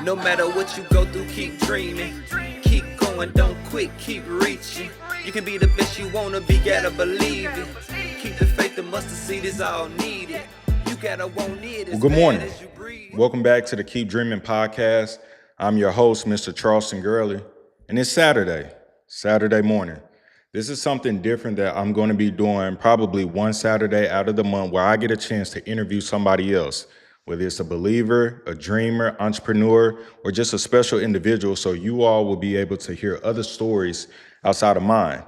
No matter what you go through, keep dreaming. Keep going, don't quit, keep reaching. You can be the best you wanna be, gotta believe it. Keep the faith, the mustard seed is all needed. You gotta want it as Good morning. bad as you breathe. Welcome back to the Keep Dreaming podcast. I'm your host, Mr. Charleston Girley, and it's Saturday morning. This is something different that I'm going to be doing probably one Saturday out of the month where I get a chance to interview somebody else, whether it's a believer, a dreamer, entrepreneur, or just a special individual, so you all will be able to hear other stories outside of mine.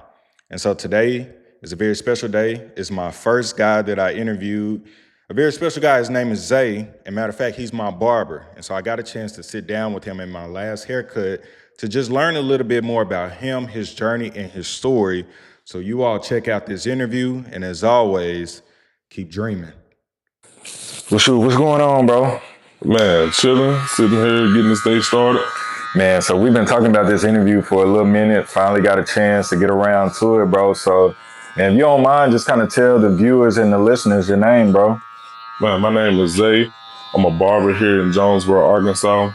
And so today is a very special day. It's my first guy that I interviewed. A very special guy, his name is Zay, and matter of fact, he's my barber. And so I got a chance to sit down with him in my last haircut to just learn a little bit more about him, his journey, and his story. So you all check out this interview, and as always, keep dreaming. What's going on, bro? Man, chilling, sitting here, getting this day started. Man, so we've been talking about this interview for a little minute, finally got a chance to get around to it, bro. So, man, if you don't mind, just kind of tell the viewers and the listeners your name, bro. Man, my name is Zay. I'm a barber here in Jonesboro, Arkansas.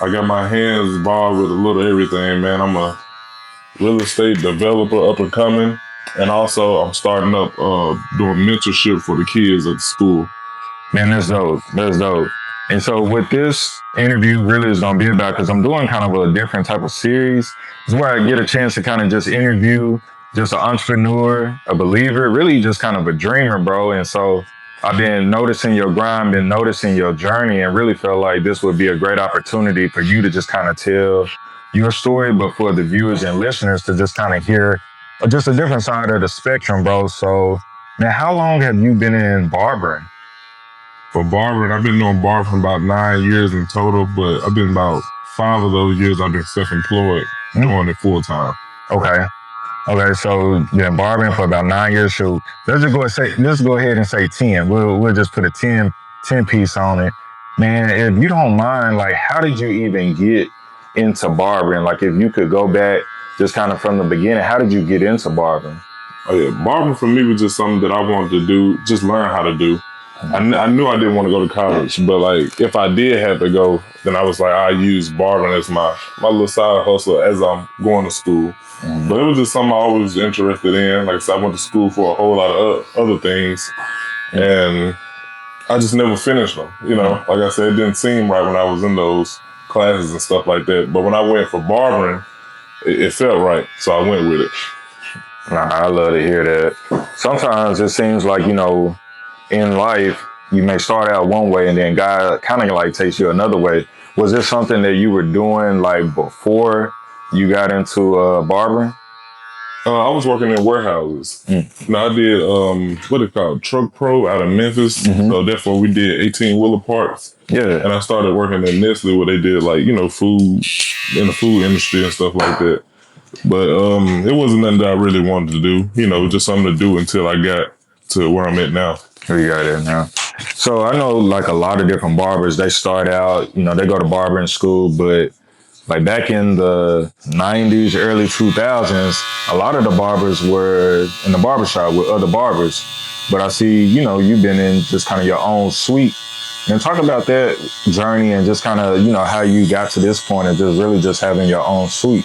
I got my hands involved with a little everything, man. I'm a real estate developer up and coming. And also I'm starting up doing mentorship for the kids at the school. Man, that's dope. And so what this interview really is going to be about, because I'm doing kind of a different type of series, is where I get a chance to kind of just interview just an entrepreneur, a believer, really just kind of a dreamer, bro. And so I've been noticing your grind, been noticing your journey, and really felt like this would be a great opportunity for you to just kind of tell your story, but for the viewers and listeners to just kind of hear just a different side of the spectrum, bro. So, man, how long have you been in barbering? For barbering, I've been doing barbering for about 9 years in total, but I've been about 5 of those years I've been self-employed, doing it full time. Okay, so you've been barbering for about 9 years. So let's go ahead and say 10. We'll just put a 10 piece on it. Man, if you don't mind, like, how did you even get into barbering? Like, if you could go back just kind of from the beginning, how did you get into barbering? Oh yeah, barbering for me was just something that I wanted to do, just learn how to do. I knew I didn't want to go to college, but like if I did have to go, then I was like, I use barbering as my little side hustle as I'm going to school. Mm-hmm. But it was just something I always was interested in. Like I said, I went to school for a whole lot of other things, and I just never finished them. You know, like I said, it didn't seem right when I was in those classes and stuff like that. But when I went for barbering, it felt right, so I went with it. Nah, I love to hear that. Sometimes it seems like, you know, in life, you may start out one way and then God kind of like takes you another way. Was this something that you were doing like before you got into barbering? I was working in warehouses. You know, I did what it called Truck Pro out of Memphis. Mm-hmm. So therefore we did 18-wheeler parts. Yeah. And I started working at Nestle where they did like, you know, food in the food industry and stuff like that. But it wasn't nothing that I really wanted to do. You know, just something to do until I got to where I'm at now. Where you got it now? So I know like a lot of different barbers, they start out, you know, they go to barbering school, but like back in the 90s, early 2000s, a lot of the barbers were in the barbershop with other barbers. But I see, you know, you've been in just kind of your own suite. And talk about that journey and just kind of, you know, how you got to this point of just really just having your own suite.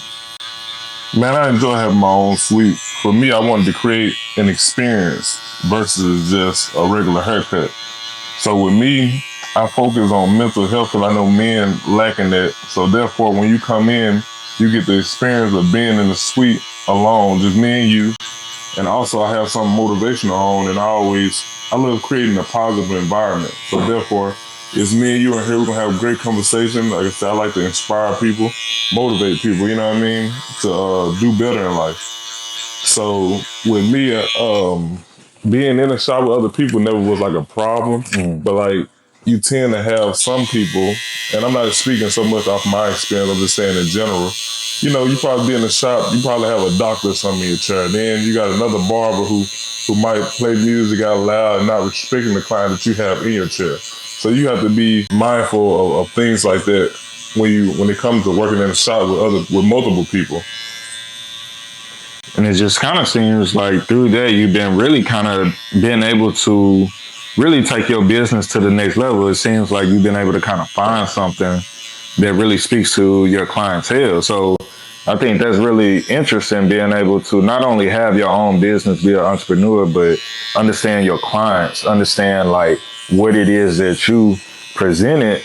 Man, I enjoy having my own suite. For me, I wanted to create an experience versus just a regular haircut. So with me, I focus on mental health because I know men lacking that. So therefore, when you come in, you get the experience of being in the suite alone, just me and you. And also I have something motivational on, and I love creating a positive environment. So therefore, it's me and you in here. We're going to have a great conversation. Like I said, I like to inspire people, motivate people, you know what I mean, to do better in life. So with me, being in a shop with other people never was like a problem. But like you tend to have some people, and I'm not speaking so much off my experience, I'm just saying in general, you know, you probably be in the shop, you probably have a doctor or something in your chair. Then you got another barber who might play music out loud and not respecting the client that you have in your chair. So you have to be mindful of things like that when it comes to working in a shop with multiple people. And it just kind of seems like through that, you've been really kind of been able to really take your business to the next level. It seems like you've been able to kind of find something that really speaks to your clientele. So I think that's really interesting, being able to not only have your own business, be an entrepreneur, but understand your clients, understand like what it is that you presented.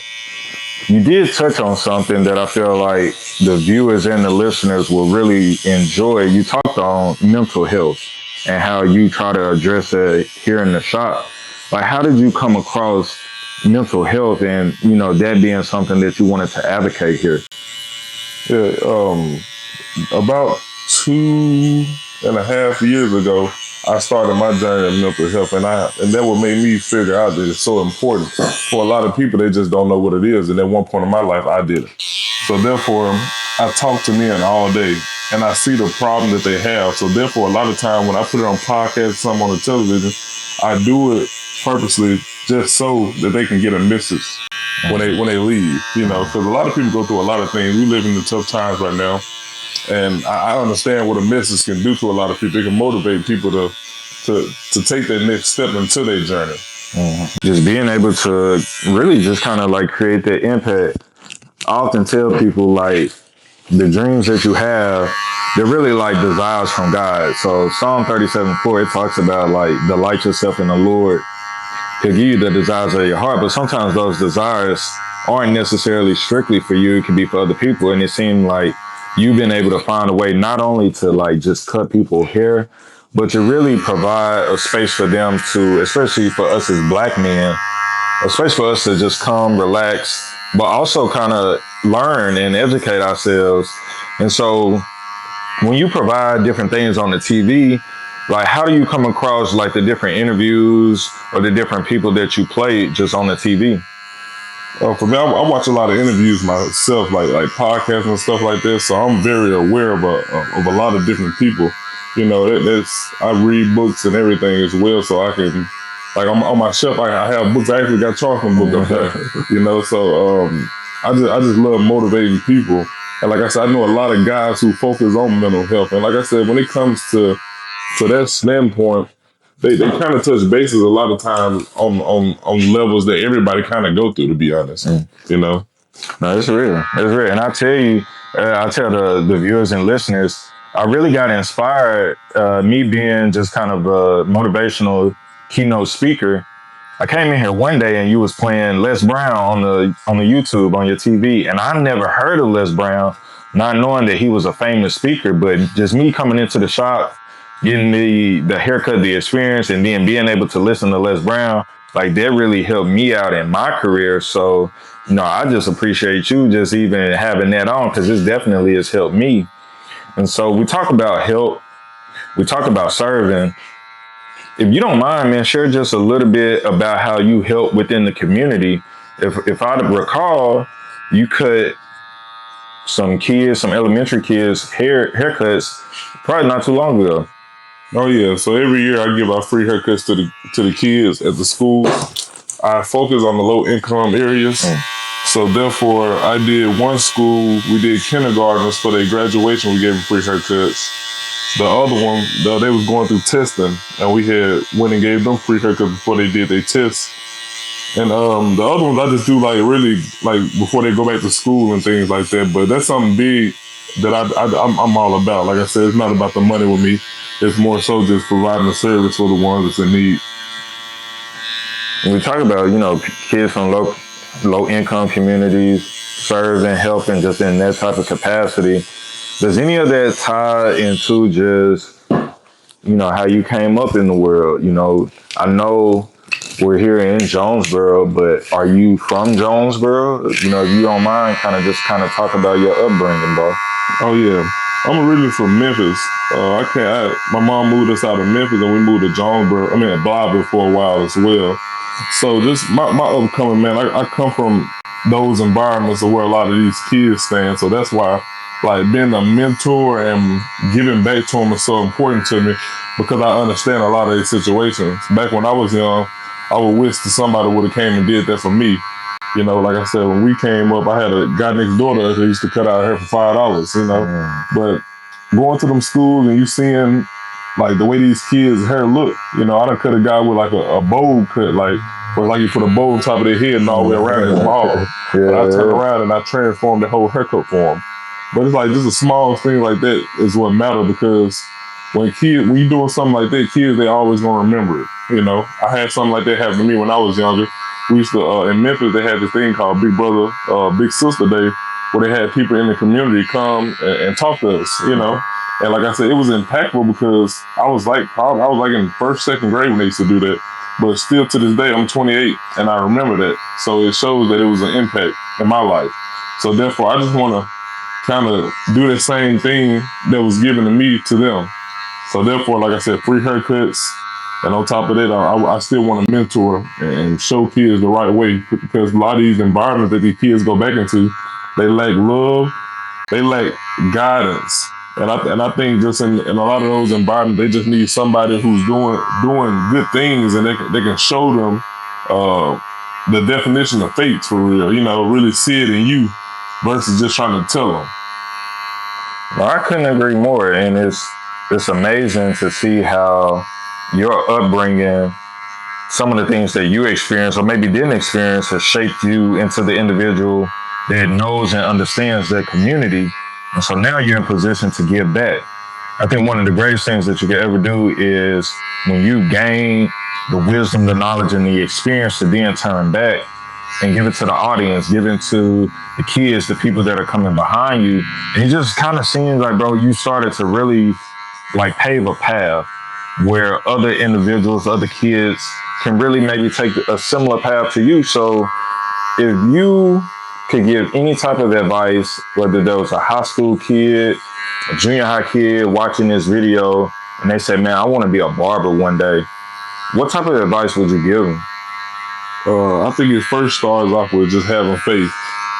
You did touch on something that I feel like the viewers and the listeners will really enjoy. You talked on mental health and how you try to address it here in the shop. Like, how did you come across mental health and, that being something that you wanted to advocate here? Yeah, about 2.5 years ago, I started my journey of mental health, and that what made me figure out that it's so important. For a lot of people, they just don't know what it is, and at one point in my life, I did it. So therefore, I talk to men all day, and I see the problem that they have. So therefore, a lot of time when I put it on podcasts, something on the television, I do it purposely just so that they can get a message when they leave. Because a lot of people go through a lot of things. We live in the tough times right now. And I understand what a message can do to a lot of people. It can motivate people to take that next step into their journey. Mm-hmm. Just being able to really just kind of like create that impact. I often tell people like the dreams that you have, they're really like desires from God. So Psalm 37:4, it talks about like delight yourself in the Lord. He'll give you the desires of your heart, but sometimes those desires aren't necessarily strictly for you. It can be for other people. And it seemed like you've been able to find a way not only to like just cut people's hair, but to really provide a space for them to, especially for us as Black men, a space for us to just come, relax, but also kind of learn and educate ourselves. And so when you provide different things on the TV, like how do you come across like the different interviews or the different people that you play just on the TV? For me, I watch a lot of interviews myself, like podcasts and stuff like this. So I'm very aware of a lot of different people. I read books and everything as well, so I can, like on my shelf, I have books. I actually got Charleston book up there. So I just love motivating people. And like I said, I know a lot of guys who focus on mental health. And like I said, when it comes to that standpoint, they kind of touch bases a lot of times on levels that everybody kind of go through, to be honest. No, it's real. It's real. And I tell the viewers and listeners, I really got inspired, me being just kind of a motivational keynote speaker. I came in here one day and you was playing Les Brown on the YouTube on your TV, and I never heard of Les Brown, not knowing that he was a famous speaker. But just me coming into the shop, getting the haircut, the experience, and then being able to listen to Les Brown, like that really helped me out in my career. So, I just appreciate you just even having that on, because this definitely has helped me. And so we talk about help, we talk about serving. If you don't mind, man, share just a little bit about how you help within the community. If I recall, you cut some elementary kids haircuts probably not too long ago. Oh yeah, so every year I give out free haircuts to the kids at the school. I focus on the low income areas. So therefore, I did one school, we did kindergartners for their graduation, we gave them free haircuts. The other one, they was going through testing, and we went and gave them free haircuts before they did their tests. And the other ones I just do like really like before they go back to school and things like that. But that's something big that I'm all about. Like I said, it's not about the money with me. It's more so just providing a service for the ones that's in need. When we talk about, kids from low income communities, serving, helping just in that type of capacity, does any of that tie into just, how you came up in the world? I know we're here in Jonesboro, but are you from Jonesboro? If you don't mind, kind of talk about your upbringing, bro. Oh yeah, I'm originally from Memphis. My mom moved us out of Memphis and we moved to Jonesboro. Barber for a while as well. So just my upcoming, man, I come from those environments of where a lot of these kids stand. So that's why, like, being a mentor and giving back to them is so important to me, because I understand a lot of these situations. Back when I was young, I would wish that somebody would have came and did that for me. Like I said, when we came up, I had a guy next door to us who used to cut our hair for $5, But going to them schools and you seeing like the way these kids' hair look, I done cut a guy with like a bowl cut, like where like you put a bow on top of their head and all the way around is bald. But I turned around and I transformed the whole haircut for them. But it's like just a small thing like that is what matters, because when you doing something like that, kids, they always gonna remember it. You know, I had something like that happen to me when I was younger. We used to, in Memphis, they had this thing called Big Brother, Big Sister Day, where they had people in the community come and talk to us, you know. And like I said, it was impactful because I was like in first, second grade when they used to do that. But still to this day, I'm 28 and I remember that. So it shows that it was an impact in my life. So therefore, I just want to kind of do the same thing that was given to me to them. So therefore, like I said, free haircuts. And on top of that, I still want to mentor and show kids the right way, because a lot of these environments that these kids go back into, they lack love, they lack guidance. And I think just in a lot of those environments, they just need somebody who's doing good things, and they can show them the definition of faith for real. You know, really see it in you versus just trying to tell them. Well, I couldn't agree more, and it's amazing to see how your upbringing, some of the things that you experienced or maybe didn't experience, has shaped you into the individual that knows and understands their community. And so now you're in position to give back. I think one of the greatest things that you can ever do is when you gain the wisdom, the knowledge, and the experience, to then turn back and give it to the audience, give it to the kids, the people that are coming behind you. And it just kind of seems like, bro, you started to really like pave a path where other individuals, other kids can really maybe take a similar path to you. So if you could give any type of advice, whether there was a high school kid, a junior high kid watching this video, and they say, man, I want to be a barber one day, what type of advice would you give them? I think it first starts off with just having faith.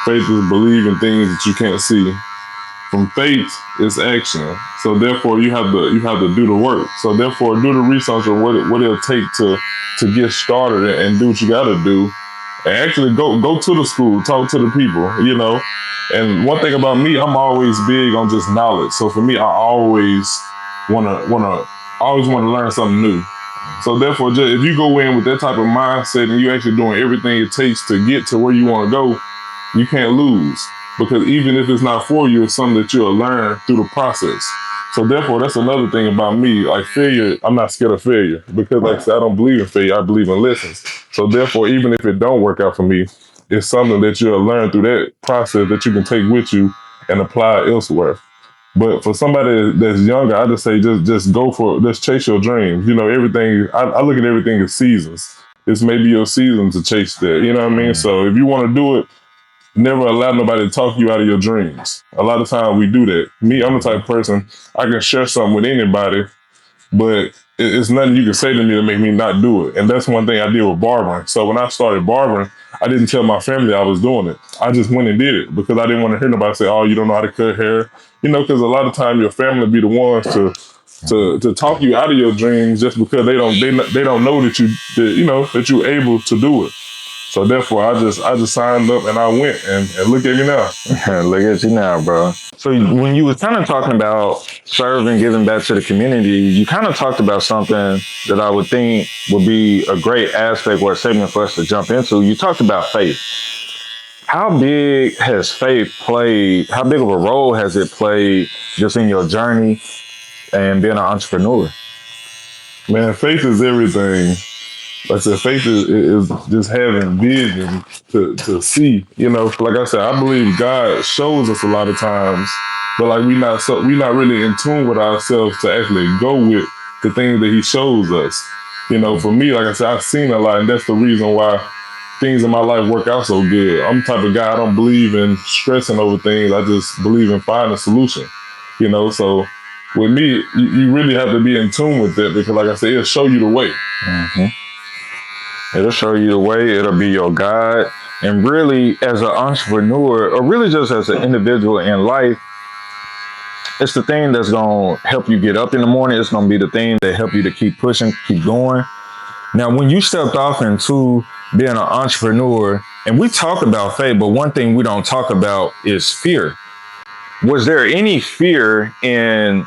Faith is believing things that you can't see. From faith is action. So therefore, you have to do the work. So therefore, do the research on what it'll take to get started and do what you got to do. And actually go to the school, talk to the people, you know. And one thing about me, I'm always big on just knowledge. So for me, I always wanna learn something new. So therefore, just, if you go in with that type of mindset and you actually doing everything it takes to get to where you want to go, you can't lose. Because even if it's not for you, it's something that you'll learn through the process. So therefore, that's another thing about me. Like failure, I'm not scared of failure, because like I said, I don't believe in failure, I believe in lessons. So therefore, even if it don't work out for me, it's something that you'll learn through that process that you can take with you and apply elsewhere. But for somebody that's younger, I just say just chase your dreams. You know, everything, I look at everything as seasons. It's maybe your season to chase that, you know what I mean? So if you want to do it, never allow nobody to talk you out of your dreams. A lot of times we do that. Me, I'm the type of person, I can share something with anybody, but it's nothing you can say to me to make me not do it. And that's one thing I did with barbering. So when I started barbering, I didn't tell my family I was doing it. I just went and did it because I didn't want to hear nobody say, oh, you don't know how to cut hair. You know, because a lot of times your family be the ones to talk you out of your dreams just because they don't know that you're able to do it. So therefore, I just signed up and I went, and look at me now. Look at you now, bro. So when you were kind of talking about serving, giving back to the community, you kind of talked about something that I would think would be a great aspect or a segment for us to jump into. You talked about faith. How big has faith played? How big of a role has it played just in your journey and being an entrepreneur? Man, faith is everything. Like I said, faith is just having vision to see. You know, like I said, I believe God shows us a lot of times, but like we not really in tune with ourselves to actually go with the things that He shows us. You know, for me, like I said, I've seen a lot, and that's the reason why things in my life work out so good. I'm the type of guy, I don't believe in stressing over things. I just believe in finding a solution. You know, so with me, you really have to be in tune with it, because like I said, it'll show you the way. Mm-hmm. It'll show you the way. It'll be your guide. And really, as an entrepreneur, or really just as an individual in life, it's the thing that's going to help you get up in the morning. It's going to be the thing that help you to keep pushing, keep going. Now, when you stepped off into being an entrepreneur, and we talk about faith, but one thing we don't talk about is fear. Was there any fear in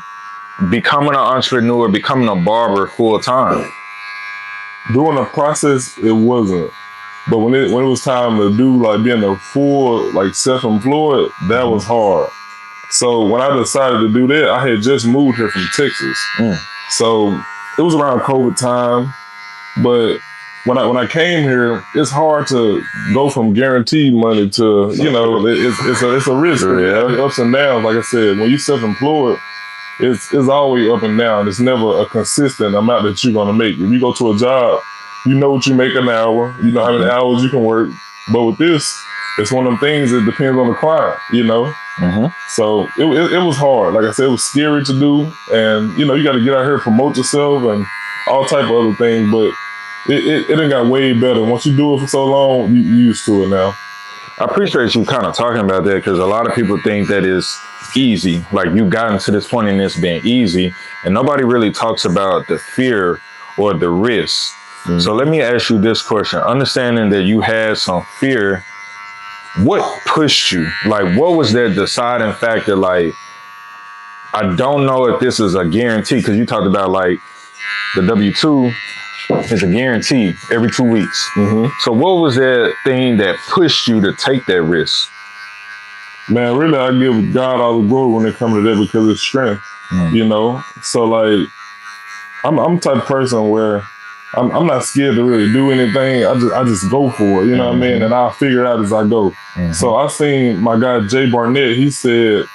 becoming an entrepreneur, becoming a barber full time? During the process, it wasn't. But when it was time to do like being a full like self-employed, that was hard. So when I decided to do that, I had just moved here from Texas. So it was around COVID time. But when I came here, it's hard to go from guaranteed money to, you know, it's a risk. Ups and downs. Like I said, when you self-employed, it's always up and down. It's never a consistent amount that you're gonna make. If you go to a job, you know what you make an hour, you know how many hours you can work. But with this, it's one of them things that depends on the client, you know? So it was hard. Like I said, it was scary to do. And, you know, you got to get out here, promote yourself and all type of other things. But it done got way better. Once you do it for so long, you used to it now. I appreciate you kind of talking about that because a lot of people think that it's easy. Like you've gotten to this point and it's been easy. And nobody really talks about the fear or the risk. So let me ask you this question. Understanding that you had some fear, what pushed you? Like, what was that deciding factor? Like, I don't know if this is a guarantee, because you talked about like the W-2 is a guarantee every 2 weeks. So what was that thing that pushed you to take that risk? Man, really, I give God all the glory when it comes to that because it's strength, you know? So like, I'm the type of person where I'm not scared to really do anything. I just go for it, you know what I mean? And I'll figure it out as I go. So I seen my guy Jay Barnett, he said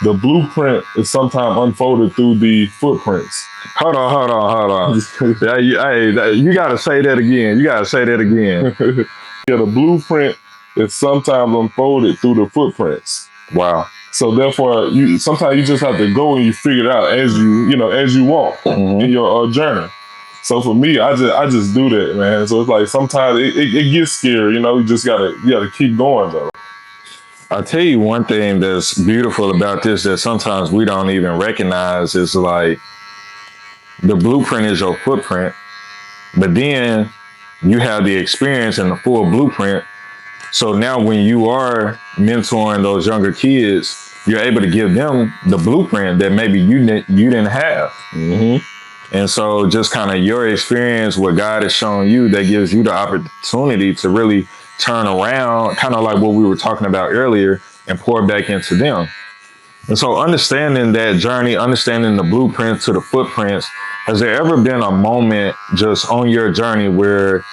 the blueprint is sometimes unfolded through the footprints. Hold on. You gotta say that again. Yeah, the blueprint is sometimes unfolded through the footprints. Wow. So therefore, sometimes you just have to go and you figure it out as you walk in your journey. So for me, I just do that, man. So it's like sometimes it gets scary, you know. You just gotta keep going though. I'll tell you one thing that's beautiful about this that sometimes we don't even recognize is like the blueprint is your footprint, but then you have the experience and the full blueprint. So now when you are mentoring those younger kids, you're able to give them the blueprint that maybe you didn't have. And so just kind of your experience, what God has shown you, that gives you the opportunity to really turn around, kind of like what we were talking about earlier, and pour back into them. And so understanding that journey, understanding the blueprint to the footprints, has there ever been a moment just on your journey where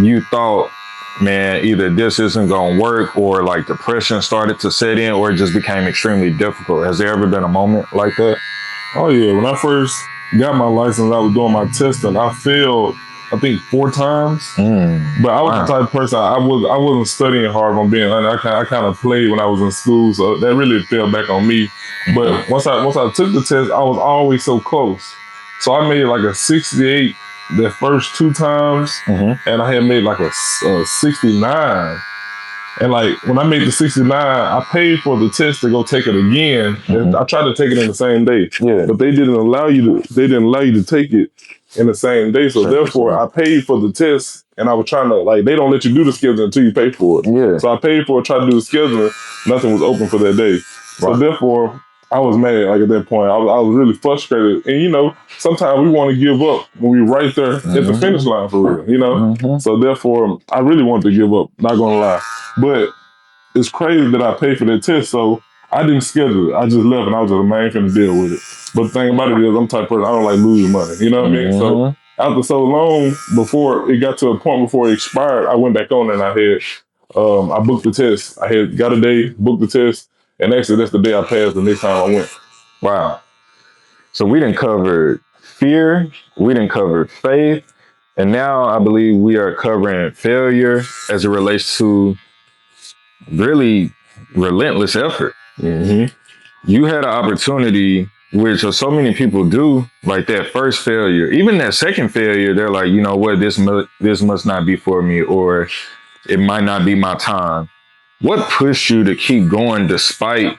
you thought, man, either this isn't going to work or like depression started to set in or it just became extremely difficult? Has there ever been a moment like that? Oh yeah, when I first got my license, I was doing my testing. I failed, I think 4 times. But I was the type of person, I wasn't studying hard, if I'm being honest. I kind of played when I was in school, so that really fell back on me. But once I took the test, I was always so close. So I made like a 68 the first 2 times, and I had made like a 69. And like when I made the 69, I paid for the test to go take it again. And I tried to take it in the same day, but they didn't allow you to take it in the same day. So therefore, I paid for the test, and I was trying to like they don't let you do the scheduling until you pay for it. So I paid for it, tried to do the scheduling. Nothing was open for that day. So therefore, I was mad. Like at that point, I was really frustrated. And you know, sometimes we want to give up when we're right there at the finish line for real. You know, so therefore, I really wanted to give up. Not gonna lie, but it's crazy that I paid for that test. So I didn't schedule it. I just left, and I was just man, I ain't finna deal with it. But the thing about it is, I'm the type of person I don't like losing money. You know what I mean? So after so long, before it got to a point before it expired, I went back on and I had I booked the test. I had got a day, booked the test. And actually, that's the day I passed the next time I went. Wow. So we didn't cover fear, we didn't cover faith, and now I believe we are covering failure as it relates to really relentless effort. You had an opportunity, which so many people do, like that first failure. Even that second failure, they're like, you know what, this must not be for me, or it might not be my time. What pushed you to keep going despite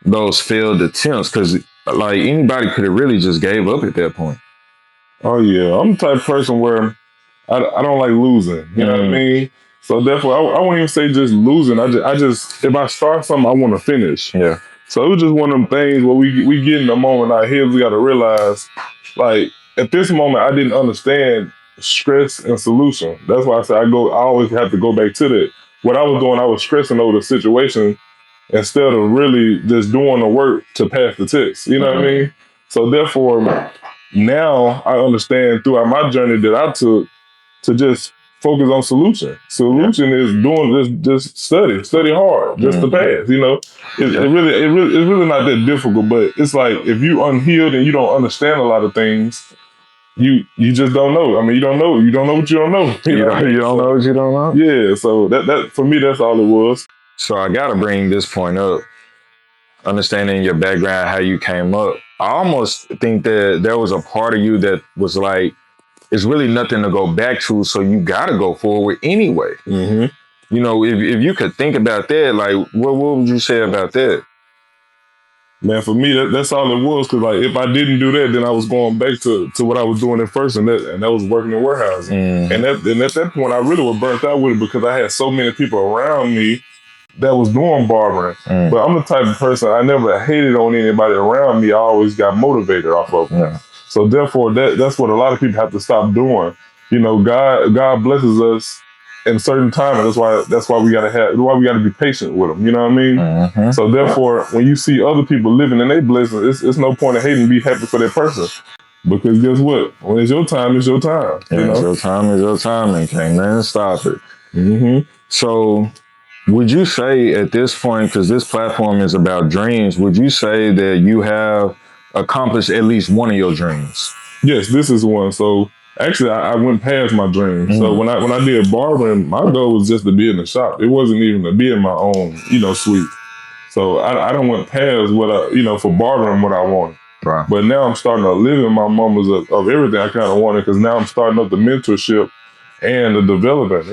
those failed attempts? Because like anybody could have really just gave up at that point. Oh yeah, I'm the type of person where I don't like losing. You know what I mean? So therefore, I won't even say just losing. I just if I start something, I want to finish. So it was just one of them things where we get in the moment. Our heads, we got to realize, like at this moment, I didn't understand stress and solution. That's why I say I always have to go back to that. What I was doing, I was stressing over the situation instead of really just doing the work to pass the test. You know what I mean? So therefore, now I understand throughout my journey that I took to just focus on solution. Solution is doing just study hard, just to pass. You know, it's really not that difficult. But it's like if you unhealed and you don't understand a lot of things, you just don't know. I mean, you don't know what you don't know. You don't know what you don't know. Yeah. So that for me, that's all it was. So I got to bring this point up. Understanding your background, how you came up, I almost think that there was a part of you that was like, it's really nothing to go back to, so you got to go forward anyway. You know, if you could think about that, like, what would you say about that? Man, for me, that's all it was. Cause like, if I didn't do that, then I was going back to what I was doing at first, and that was working in warehousing. And at that point, I really was burnt out with it because I had so many people around me that was doing barbering. But I'm the type of person, I never hated on anybody around me. I always got motivated off of them. So therefore, that's what a lot of people have to stop doing. You know, God blesses us in certain time, and that's why we gotta be patient with them. You know what I mean? So therefore, when you see other people living in their blessings, it's no point in hating. Be happy for that person, because guess what? When it's your time, it's your time. You know? It's your time, it's your time, and can't nothing stop it. So, would you say at this point, because this platform is about dreams, would you say that you have accomplished at least one of your dreams? Yes, this is one. So actually, I went past my dream. So when I did barbering, my goal was just to be in the shop. It wasn't even to be in my own, suite. So I don't went past what for barbering what I wanted. Right. But now I'm starting to live in my moments of everything I kind of wanted, because now I'm starting up the mentorship and the development.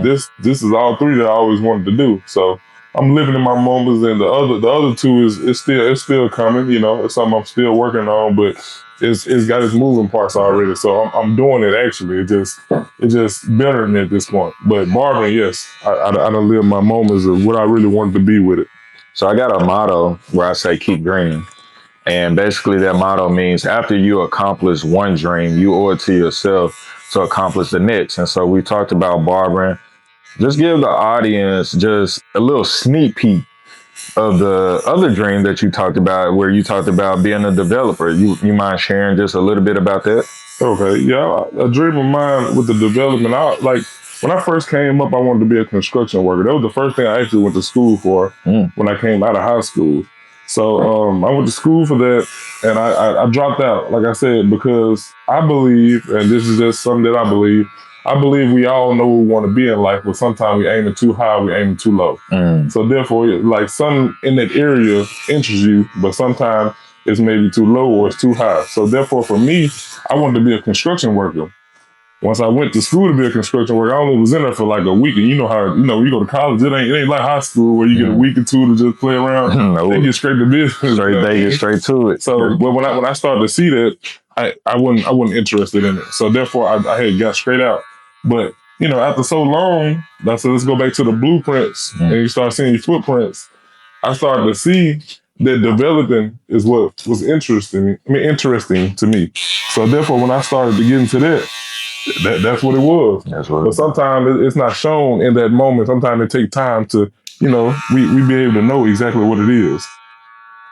This is all three that I always wanted to do. So I'm living in my moments, and the other two is still coming. It's something I'm still working on, but it's got its moving parts already. So I'm doing it actually. It's just better than at this point. But barbering, yes, I done live my moments of what I really wanted to be with it. So I got a motto where I say keep dreaming. And basically that motto means after you accomplish one dream, you owe it to yourself to accomplish the next. And so we talked about barbering. Just give the audience just a little sneak peek of the other dream that you talked about, where you talked about being a developer. You mind sharing just a little bit about that? Okay, yeah, a dream of mine with the development. When I first came up, I wanted to be a construction worker. That was the first thing I actually went to school for when I came out of high school. So I went to school for that, and I dropped out, like I said, because I believe, and this is just something that I believe we all know we want to be in life, but sometimes we aiming too high, we aiming too low. So therefore, like, some in that area interests you, but sometimes it's maybe too low or it's too high. So therefore, for me, I wanted to be a construction worker. Once I went to school to be a construction worker, I only was in there for like a week. And you know how, you go to college, it ain't like high school where you get a week or two to just play around. No. They get straight to business. They get straight to it. So, but when I started to see that, I wasn't interested in it. So therefore, I had got straight out. But, after so long, I said, let's go back to the blueprints, and you start seeing your footprints. I started to see that developing is what was interesting to me. So therefore, when I started to get into that's what it was. But sometimes it's not shown in that moment. Sometimes it takes time to, we be able to know exactly what it is.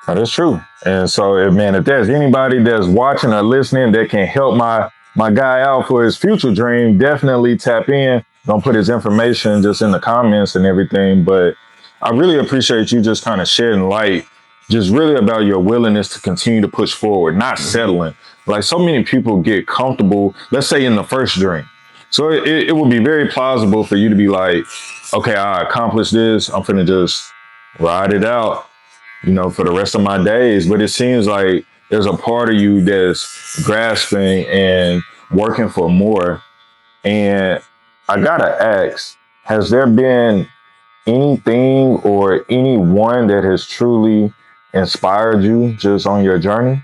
Oh, that's true. And so, if there's anybody that's watching or listening that can help my guy out for his future dream, definitely tap in. Don't put his information just in the comments and everything. But I really appreciate you just kind of shedding light, just really about your willingness to continue to push forward, not settling. Like, so many people get comfortable, let's say in the first dream. So it would be very plausible for you to be like, okay, I accomplished this. I'm finna just ride it out, for the rest of my days. But it seems like there's a part of you that's grasping and working for more. And I gotta ask, has there been anything or anyone that has truly inspired you just on your journey?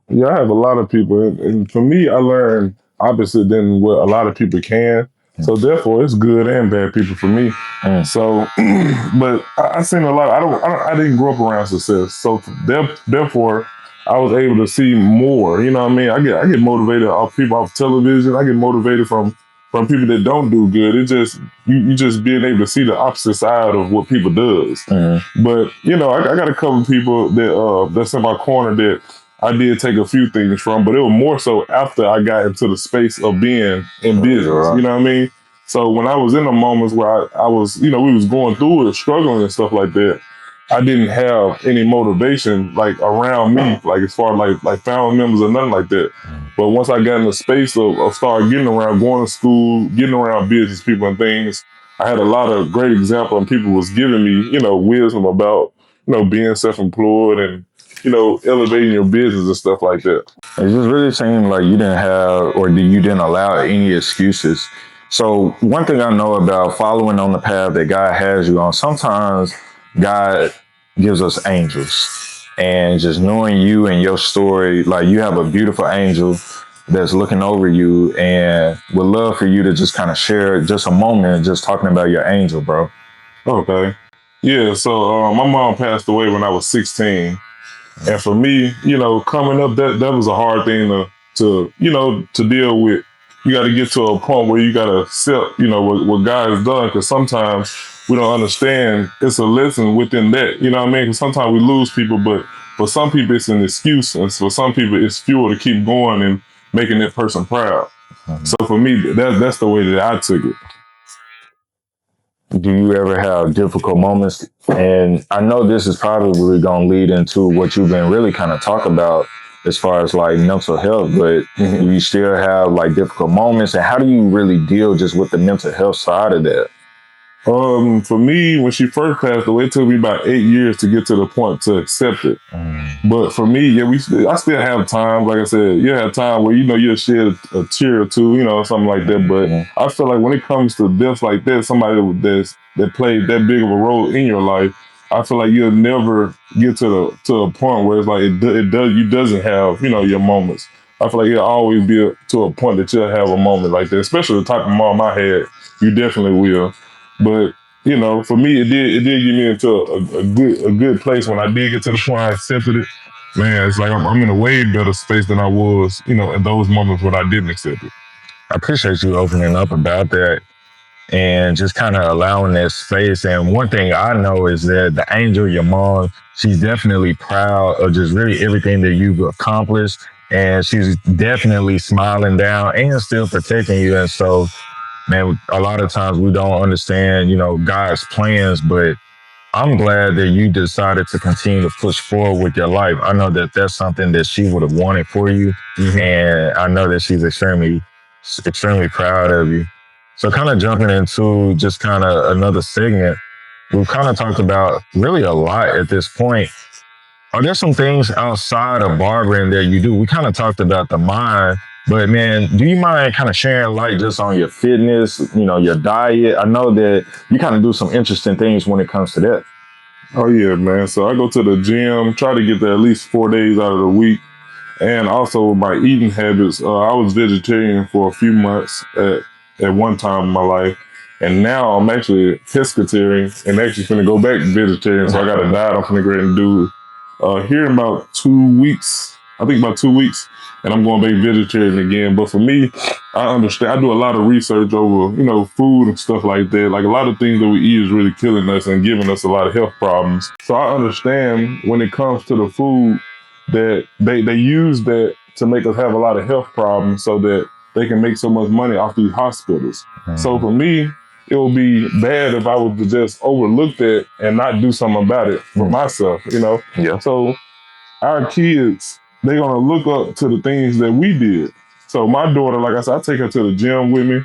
Yeah, I have a lot of people. And for me, I learned opposite than what a lot of people can. So therefore, it's good and bad people for me. So, but I seen a lot. I didn't grow up around success. So therefore, I was able to see more. You know what I mean? I get motivated off people off television. I get motivated from people that don't do good. It just you just being able to see the opposite side of what people does. But you know, I got a couple of people that's in my corner that I did take a few things from, but it was more so after I got into the space of being in business. You know what I mean? So when I was in the moments where I was, you know, we was going through it, struggling and stuff like that, I didn't have any motivation like around me, like as far as like family members or nothing like that. But once I got in the space of start getting around, going to school, getting around business people and things, I had a lot of great examples and people was giving me, you know, wisdom about, you know, being self-employed and, you know, elevating your business and stuff like that. It just really seemed like you didn't have, or you didn't allow any excuses. So one thing I know about following on the path that God has you on, sometimes God gives us angels, and just knowing you and your story, like you have a beautiful angel that's looking over you, and would love for you to just kind of share just a moment just talking about your angel, bro. Okay. Yeah, so my mom passed away when I was 16. And for me, you know, coming up, that was a hard thing to you know, to deal with. You got to get to a point where you got to accept, you know, what God has done, because sometimes we don't understand it's a lesson within that. You know what I mean? Because sometimes we lose people, but for some people it's an excuse, and for some people it's fuel to keep going and making that person proud. So for me, that's the way that I took it. Do you ever have difficult moments? And I know this is probably going to lead into what you've been really kind of talk about as far as like mental health, but do you still have like difficult moments, and how do you really deal just with the mental health side of that? For me, when she first passed away, it took me about 8 years to get to the point to accept it. But for me, yeah, I still have time. Like I said, you have time where, you know, you'll shed a tear or two, you know, something like that. But I feel like when it comes to death like that, somebody that played that big of a role in your life, I feel like you'll never get to a point where it's like you doesn't have, you know, your moments. I feel like it'll always be to a point that you'll have a moment like that, especially the type of mom I had. You definitely will. But you know, for me, it did get me into a good place when I did get to the point I accepted it. Man, it's like I'm in a way better space than I was, you know, in those moments when I didn't accept it. I appreciate you opening up about that and just kind of allowing that space. And one thing I know is that the angel, your mom, she's definitely proud of just really everything that you've accomplished. And she's definitely smiling down and still protecting you. And so, man, a lot of times we don't understand, you know, God's plans, but I'm glad that you decided to continue to push forward with your life. I know that that's something that she would have wanted for you. And I know that she's extremely proud of you. So kind of jumping into just kind of another segment, we've kind of talked about really a lot at this point. Are there some things outside of barbering that you do? We kind of talked about the mind, but man, do you mind kind of sharing light just on your fitness, you know, your diet? I know that you kind of do some interesting things when it comes to that. Oh yeah, man. So I go to the gym, try to get there at least 4 days out of the week. And also my eating habits, I was vegetarian for a few months at one time in my life. And now I'm actually pescatarian and actually finna go back vegetarian. So I got a diet I'm finna go ahead and do here in about 2 weeks. I think about 2 weeks. And I'm going back vegetarian again. But for me, I understand. I do a lot of research over, you know, food and stuff like that. Like a lot of things that we eat is really killing us and giving us a lot of health problems. So I understand when it comes to the food that they use that to make us have a lot of health problems so that they can make so much money off these hospitals. So for me, it would be bad if I was to just overlook that and not do something about it for myself, you know? Yeah. So our kids, they're gonna look up to the things that we did. So my daughter, like I said, I take her to the gym with me.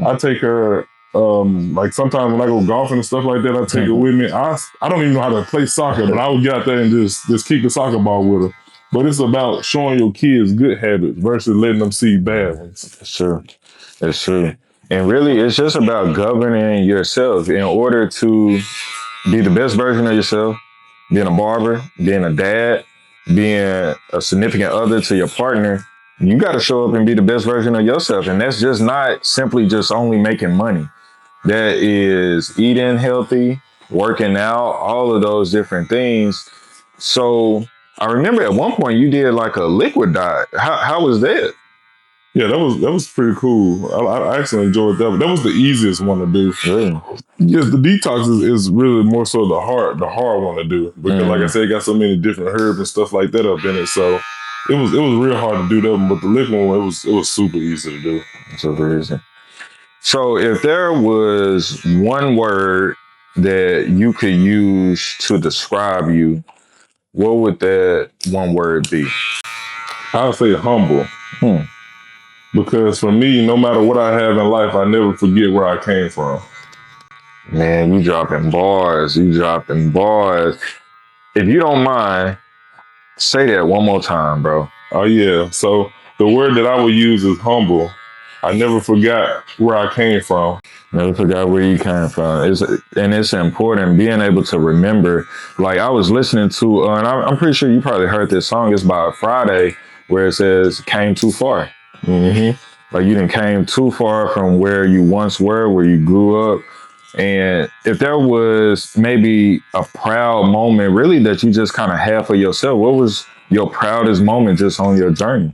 I take her, like sometimes when I go golfing and stuff like that, I take her with me. I don't even know how to play soccer, but I would get out there and just kick the soccer ball with her. But it's about showing your kids good habits versus letting them see bad ones. That's true. That's true. And really, it's just about governing yourself in order to be the best version of yourself, being a barber, being a dad, being a significant other to your partner. You got to show up and be the best version of yourself. And that's just not simply just only making money. That is eating healthy, working out, all of those different things. So I remember at one point you did like a liquid diet. How was that? Yeah, that was pretty cool. I actually enjoyed that. That was the easiest one to do. Really? Yes, the detox is really more so the hard one to do because, like I said, it got so many different herbs and stuff like that up in it. So it was real hard to do that one. But the liquid one, it was super easy to do. Super easy. So if there was one word that you could use to describe you, what would that one word be? I would say humble. Because for me, no matter what I have in life, I never forget where I came from. Man, you dropping bars. You dropping bars. If you don't mind, say that one more time, bro. Oh yeah. So the word that I would use is humble. I never forgot where I came from. Never forgot where you came from. It's important being able to remember. Like I was listening to, and I'm pretty sure you probably heard this song. It's by Friday, where it says "Came too far." Like you done came too far from where you once were, where you grew up. And if there was maybe a proud moment, really that you just kind of had for yourself, what was your proudest moment just on your journey?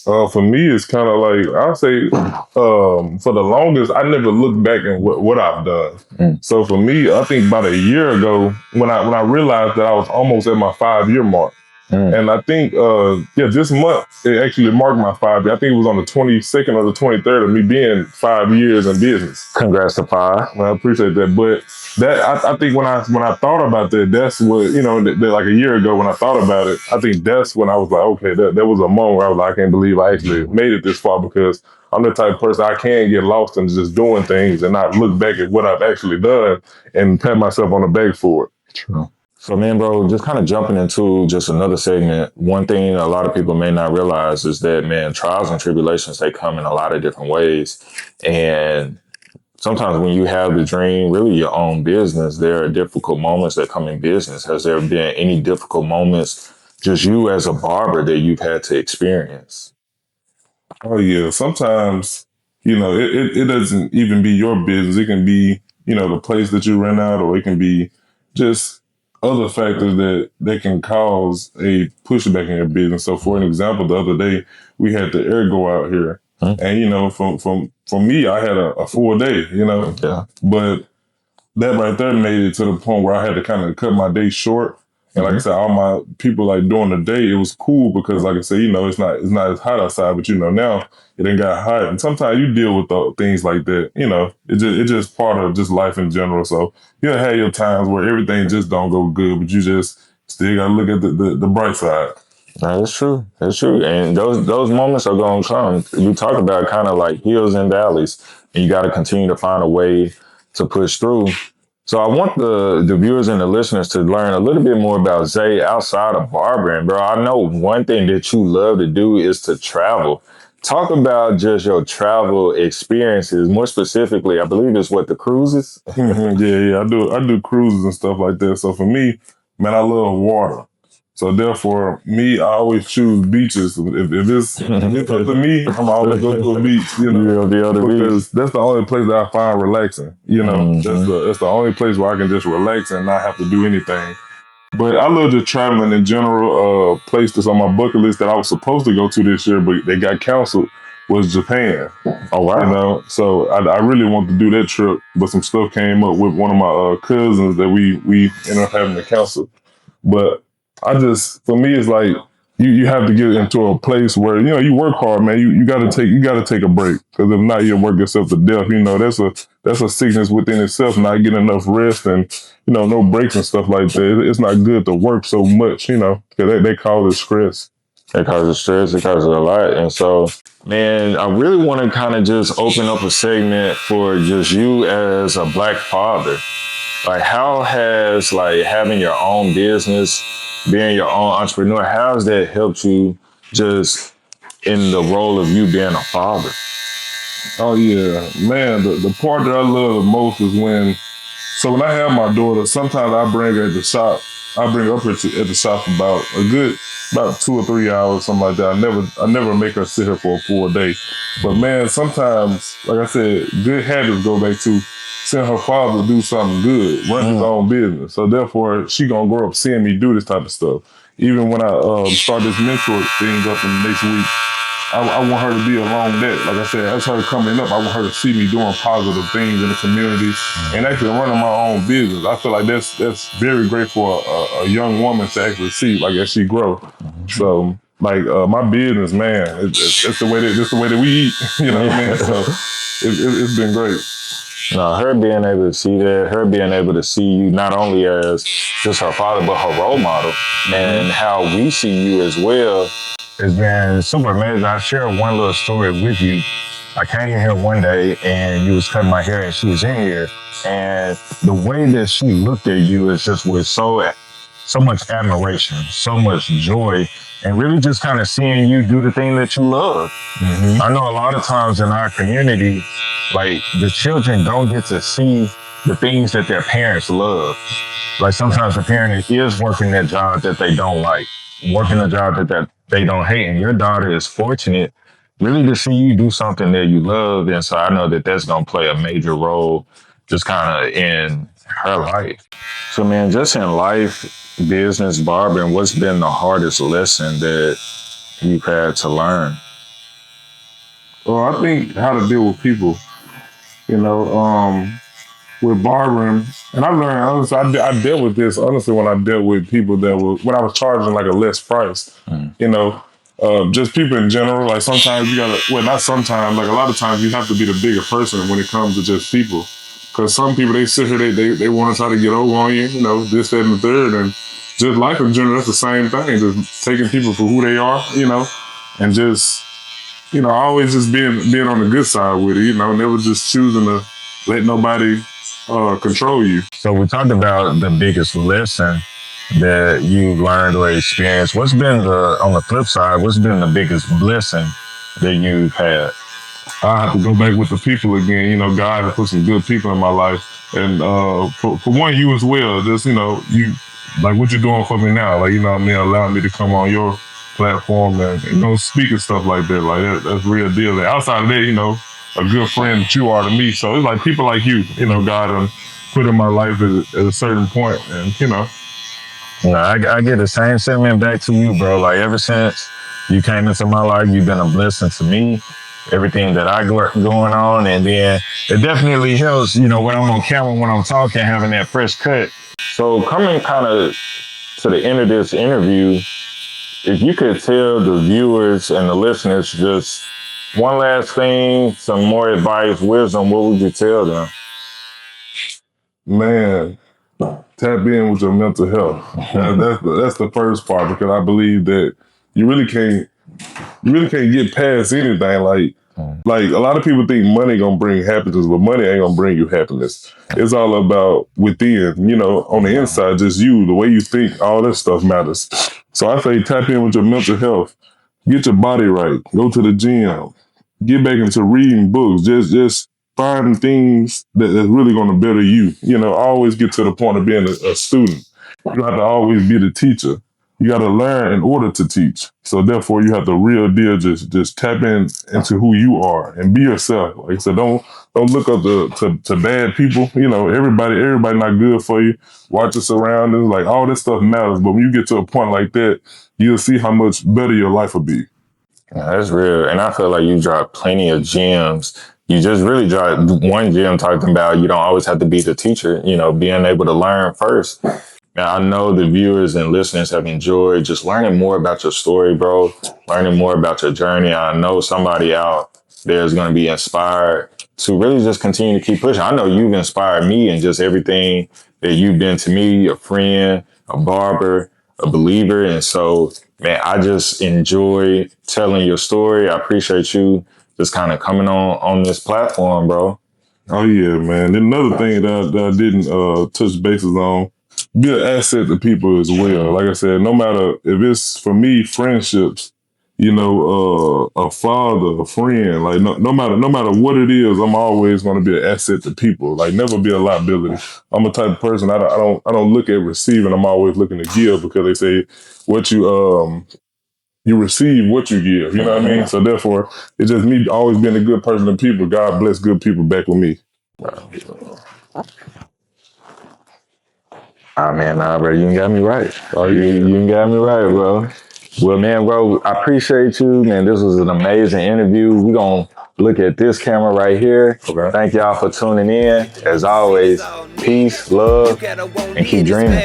For me, it's kind of like I'll say, for the longest, I never looked back at what I've done. So for me, I think about a year ago when I realized that I was almost at my 5-year mark. And I think, this month, it actually marked my 5 years. I think it was on the 22nd or the 23rd of me being 5 years in business. Congrats to 5. Well, I appreciate that. But that I think when I thought about that, that's what, like a year ago when I thought about it, I think that's when I was like, okay, that was a moment where I was like, I can't believe I actually made it this far because I'm the type of person I can get lost in just doing things and not look back at what I've actually done and pat myself on the back for it. True. So, man, bro, just kind of jumping into just another segment, one thing a lot of people may not realize is that, man, trials and tribulations, they come in a lot of different ways. And sometimes when you have the dream, really your own business, there are difficult moments that come in business. Has there been any difficult moments, just you as a barber, that you've had to experience? Oh, yeah. Sometimes, it doesn't even be your business. It can be, the place that you rent out, or it can be just other factors that can cause a pushback in your business. So for an example, the other day we had the air go out here. And from me, I had a full day, but that right there made it to the point where I had to kind of cut my day short. And like I said, all my people like during the day, it was cool because like I said, it's not as hot outside, but now it ain't got hot. And sometimes you deal with things like that, it's just part of just life in general. So you'll have your times where everything just don't go good, but you just still gotta look at the bright side. No, that's true. That's true. And those moments are going to come. You talk about kind of like hills and valleys, and you got to continue to find a way to push through. So I want the viewers and the listeners to learn a little bit more about Zay outside of barbering, bro. I know one thing that you love to do is to travel. Talk about just your travel experiences. More specifically, I believe it's the cruises? Yeah. I do cruises and stuff like that. So for me, man, I love water. So therefore, me, I always choose beaches. If it's up to me, I'm always go to a beach, because that's the only place that I find relaxing. That's the only place where I can just relax and not have to do anything. But I love just traveling in general. Place that's on my bucket list that I was supposed to go to this year, but they got canceled, was Japan. Oh, wow. So I really wanted to do that trip, but some stuff came up with one of my cousins that we ended up having to cancel. But for me, it's like you have to get into a place where you work hard, man. You got to take a break, because if not, you'll work yourself to death. That's a sickness within itself. Not getting enough rest and no breaks and stuff like that. It's not good to work so much, because they call it stress. It causes stress. It causes a lot. And so, man, I really want to kind of just open up a segment for just you as a Black father. Like, how has having your own business, being your own entrepreneur, how has that helped you just in the role of you being a father? Oh yeah, man. The part that I love the most is when I have my daughter, sometimes I bring her at the shop. I bring her up at the shop about 2 or 3 hours, something like that. I never make her sit here for a full day. But man, sometimes, like I said, good habits go back to seeing her father do something good, run his own business. So therefore, she gonna grow up seeing me do this type of stuff. even when I start this mentor thing up in the next week, I want her to be along that. Like I said, as her coming up, I want her to see me doing positive things in the community and actually running my own business. I feel like that's very great for a young woman to actually see, like, as she grow. So, like, my business, man, it's the way that we eat. You know what I mean? So it's been great. No, her being able to see that, her being able to see you not only as just her father, but her role model, and how we see you as well, has been super amazing. I share one little story with you. I came in here one day and you was cutting my hair and she was in here, and the way that she looked at you is just with so much admiration, so much joy, and really just kind of seeing you do the thing that you love. I know a lot of times in our community, like, the children don't get to see the things that their parents love. Like, sometimes the parent is working that job that they don't like, working a job that they don't hate, and your daughter is fortunate really to see you do something that you love. And so I know that that's going to play a major role just kind of in her life. So, man, just in life, business, barbering, what's been the hardest lesson that you've had to learn? Well, I think how to deal with people, you know, with barbering. And I learned, honestly, I dealt with this, honestly, when I dealt with people when I was charging like a less price, you know, just people in general. Like, sometimes not sometimes, like, a lot of times you have to be the bigger person when it comes to just people. Because some people, they sit here, they want to try to get over on you, you know, this, that, and the third. And just life in general, that's the same thing. Just taking people for who they are, you know, and just, you know, always just being on the good side with it, you know, never just choosing to let nobody control you. So we talked about the biggest lesson that you learned or experienced. What's been on the flip side, what's been the biggest blessing that you've had? I have to go back with the people again. You know, God has put some good people in my life. And for one, you as well, just, you know, you, like, what you're doing for me now, like, you know what I mean, allowing me to come on your platform and you know, speak and stuff like that. Like, that's real deal. Like, outside of that, you know, a good friend that you are to me. So it's like people like you know, God put in my life at a certain point, and, you know. I get the same sentiment back to you, bro. Like, ever since you came into my life, you've been a blessing to me. Everything that I got going on, and then it definitely helps, you know, when I'm on camera, when I'm talking, having that fresh cut. So, coming kind of to the end of this interview, if you could tell the viewers and the listeners just one last thing, some more advice, wisdom, what would you tell them? Man, tap in with your mental health. That's the first part, because I believe that you really can't get past anything. Like, a lot of people think money gonna bring happiness, but money ain't gonna bring you happiness. It's all about within, you know, on the inside, just you, the way you think, all that stuff matters. So I say tap in with your mental health. Get your body right. Go to the gym. Get back into reading books. Just find things that's really going to better you. You know, always get to the point of being a student. You don't have to always be the teacher. You got to learn in order to teach. So therefore, you have to real deal just tap into who you are and be yourself. Like I said, don't look up to bad people. You know, everybody not good for you. Watch your surroundings. Like, all this stuff matters. But when you get to a point like that, you'll see how much better your life will be. Yeah, that's real. And I feel like you dropped plenty of gems. You just really dropped one gem talking about you don't always have to be the teacher, you know, being able to learn first. Now, I know the viewers and listeners have enjoyed just learning more about your story, bro, learning more about your journey. I know somebody out there is going to be inspired to really just continue to keep pushing. I know you've inspired me and just everything that you've been to me, a friend, a barber, a believer. And so, man, I just enjoy telling your story. I appreciate you just kind of coming on this platform, bro. Oh yeah, man. Then another thing that I didn't touch bases on, be an asset to people as well. Like I said, no matter if it's, for me, friendships, you know, a father, a friend, like no matter what it is, I'm always going to be an asset to people. Like, never be a liability. I'm a type of person, I don't look at receiving. I'm always looking to give, because they say what you receive what you give. You know what I mean? So therefore, it's just me always being a good person to people. God bless good people back with me. Ah, man, nah, bro, you ain't got me right. Oh, you ain't got me right, bro. Well, man, bro, I appreciate you, man. This was an amazing interview. We're going to look at this camera right here. Okay. Thank y'all for tuning in. As always, peace, love, and keep dreaming.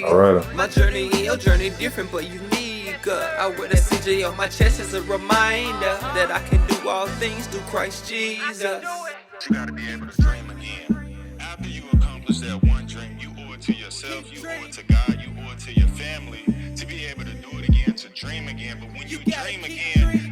All right. My journey and your journey different but unique. I wear that CJ on my chest as a reminder that I can do all things through Christ Jesus. You gotta be able to dream again. After you accomplish that one dream, you owe it to yourself, you owe it to God, you owe it to your family to be able to do it again, to dream again. But when you dream again,